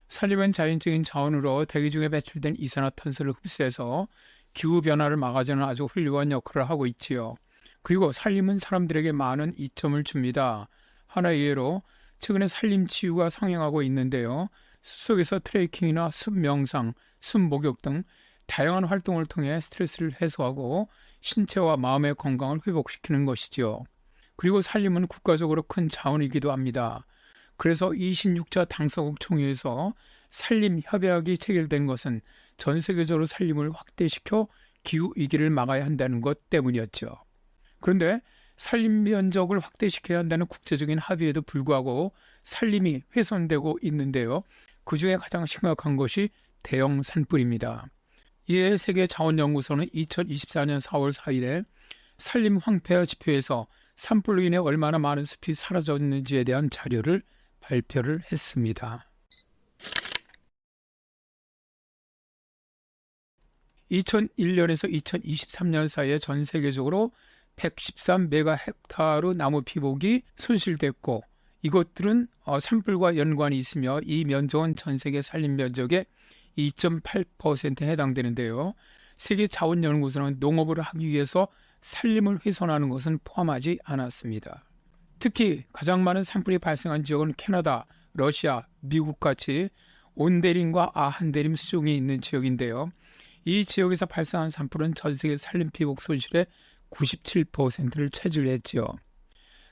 산림은 자연적인 자원으로 대기 중에 배출된 이산화탄소를 흡수해서 기후변화를 막아주는 아주 훌륭한 역할을 하고 있지요. 그리고 산림은 사람들에게 많은 이점을 줍니다. 하나의 예로 최근에 산림 치유가 상행하고 있는데요. 숲속에서 트레이킹이나 숲 명상, 숲 목욕 등 다양한 활동을 통해 스트레스를 해소하고 신체와 마음의 건강을 회복시키는 것이지요. 그리고 산림은 국가적으로 큰 자원이기도 합니다. 그래서 26차 당사국 총회에서 산림 협약이 체결된 것은 전 세계적으로 산림을 확대시켜 기후 위기를 막아야 한다는 것 때문이었죠. 그런데 산림 면적을 확대시켜야 한다는 국제적인 합의에도 불구하고 산림이 훼손되고 있는데요. 그중에 가장 심각한 것이 대형 산불입니다. 이에 세계자원연구소는 2024년 4월 4일에 산림 황폐화 지표에서 산불로 인해 얼마나 많은 숲이 사라졌는지에 대한 자료를 발표를 했습니다. 2001년에서 2023년 사이에 전 세계적으로 113메가 헥타르 나무 피복이 손실됐고 이것들은 산불과 연관이 있으며 이 면적은 전 세계 산림 면적의 2.8%에 해당되는데요. 세계자원연구소는 농업을 하기 위해서 산림을 훼손하는 것은 포함하지 않았습니다. 특히 가장 많은 산불이 발생한 지역은 캐나다, 러시아, 미국 같이 온대림과 아한대림 수종이 있는 지역인데요. 이 지역에서 발생한 산불은 전 세계 산림 피복 손실의 97%를 차지했지요.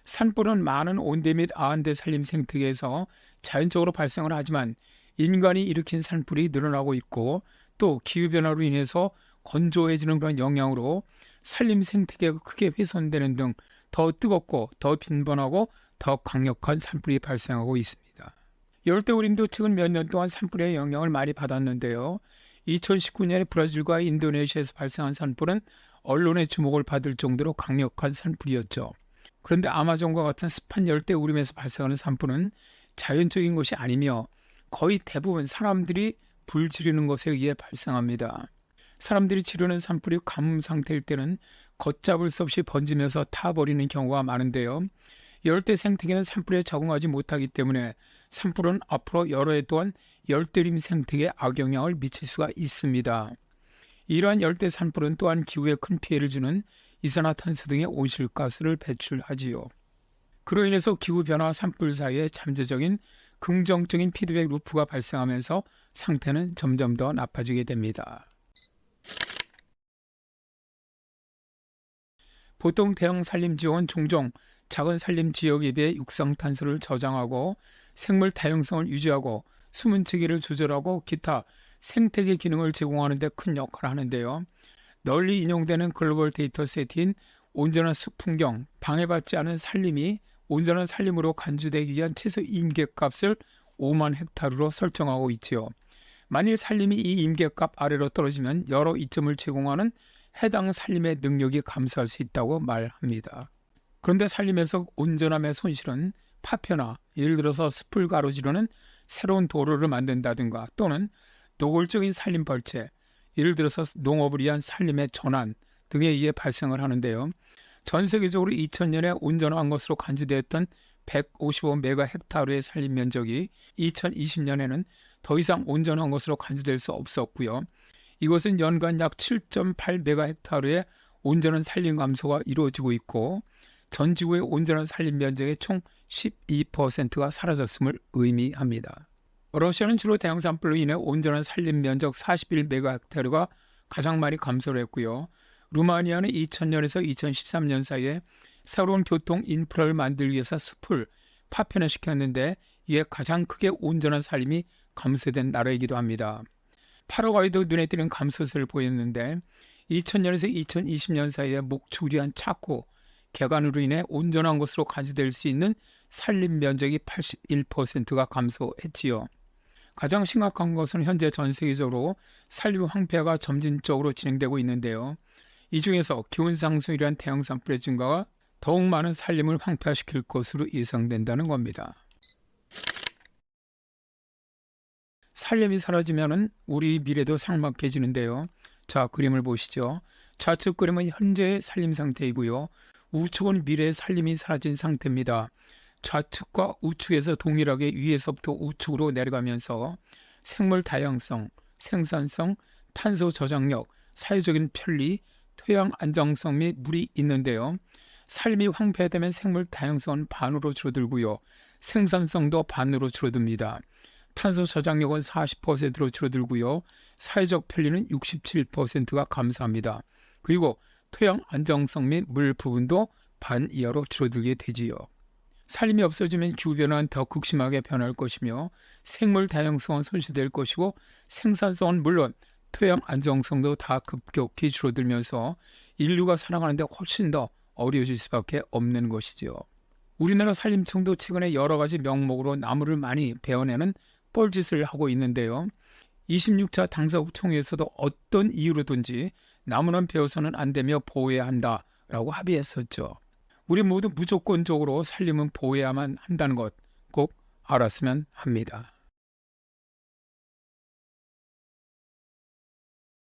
산불은 많은 온대 및 아한대 산림 생태계에서 자연적으로 발생을 하지만 인간이 일으킨 산불이 늘어나고 있고 또 기후변화로 인해서 건조해지는 그런 영향으로 산림 생태계가 크게 훼손되는 등 더 뜨겁고 더 빈번하고 더 강력한 산불이 발생하고 있습니다. 열대우림도 최근 몇 년 동안 산불의 영향을 많이 받았는데요. 2019년에 브라질과 인도네시아에서 발생한 산불은 언론의 주목을 받을 정도로 강력한 산불이었죠. 그런데 아마존과 같은 습한 열대우림에서 발생하는 산불은 자연적인 것이 아니며 거의 대부분 사람들이 불 지르는 것에 의해 발생합니다. 사람들이 지르는 산불이 가뭄 상태일 때는 걷잡을 수 없이 번지면서 타버리는 경우가 많은데요. 열대 생태계는 산불에 적응하지 못하기 때문에 산불은 앞으로 여러 해 동안 열대우림 생태계에 악영향을 미칠 수가 있습니다. 이러한 열대 산불은 또한 기후에 큰 피해를 주는 이산화탄소 등의 온실가스를 배출하지요. 그로 인해서 기후변화와 산불 사이에 잠재적인 긍정적인 피드백 루프가 발생하면서 상태는 점점 더 나빠지게 됩니다. 보통 대형 산림지역은 종종 작은 산림지역에 비해 육상탄소를 저장하고 생물 다양성을 유지하고 수문 체계를 조절하고 기타 생태계 기능을 제공하는 데 큰 역할을 하는데요. 널리 인용되는 글로벌 데이터 세트인 온전한 숲 풍경, 방해받지 않은 산림이 온전한 산림으로 간주되기 위한 최소 임계값을 5만 헥타르로 설정하고 있지요. 만일 산림이 이 임계값 아래로 떨어지면 여러 이점을 제공하는 해당 산림의 능력이 감소할 수 있다고 말합니다. 그런데 산림에서 온전함의 손실은 파편화, 예를 들어서 숲을 가로지르는 새로운 도로를 만든다든가 또는 노골적인 산림 벌채, 예를 들어서 농업을 위한 산림의 전환 등에 의해 발생을 하는데요. 전 세계적으로 2000년에 온전한 것으로 간주되었던 155메가 헥타르의 산림 면적이 2020년에는 더 이상 온전한 것으로 간주될 수 없었고요. 이것은 연간 약 7.8메가 헥타르의 온전한 산림 감소가 이루어지고 있고 전 지구의 온전한 산림 면적의 총 12%가 사라졌음을 의미합니다. 러시아는 주로 대형 산불로 인해 온전한 산림 면적 41메가 헥타르가 가장 많이 감소를 했고요. 루마니아는 2000년에서 2013년 사이에 새로운 교통 인프라를 만들기 위해서 숲을 파편화시켰는데 이에 가장 크게 온전한 산림이 감소된 나라이기도 합니다. 파라과이도 눈에 띄는 감소세를 보였는데 2000년에서 2020년 사이에 목축리한 차코, 개간으로 인해 온전한 것으로 간주될 수 있는 산림 면적이 81%가 감소했지요. 가장 심각한 것은 현재 전 세계적으로 산림 황폐화가 점진적으로 진행되고 있는데요. 이 중에서 기온 상승이란 대형 산불의 증가가 더욱 많은 산림을 황폐화시킬 것으로 예상된다는 겁니다. 산림이 사라지면 우리 미래도 삭막해지는데요. 자, 그림을 보시죠. 좌측 그림은 현재의 산림 상태이고요. 우측은 미래의 산림이 사라진 상태입니다. 좌측과 우측에서 동일하게 위에서부터 우측으로 내려가면서 생물 다양성, 생산성, 탄소 저장력, 사회적인 편리, 토양 안정성 및 물이 있는데요. 삶이 황폐되면 생물 다양성은 반으로 줄어들고요. 생산성도 반으로 줄어듭니다. 탄소 저장력은 40%로 줄어들고요. 사회적 편리는 67%가 감소합니다. 그리고 토양 안정성 및 물 부분도 반 이하로 줄어들게 되지요. 산림이 없어지면 기후변화는 더 극심하게 변할 것이며 생물 다양성은 손실될 것이고 생산성은 물론 토양 안정성도 다 급격히 줄어들면서 인류가 살아가는데 훨씬 더 어려워질 수밖에 없는 것이죠. 우리나라 산림청도 최근에 여러 가지 명목으로 나무를 많이 베어내는 뻘짓을 하고 있는데요. 26차 당사국 총회에서도 어떤 이유로든지 나무는 베어서는 안 되며 보호해야 한다라고 합의했었죠. 우리 모두 무조건적으로 산림은 보호해야만 한다는 것 꼭 알았으면 합니다.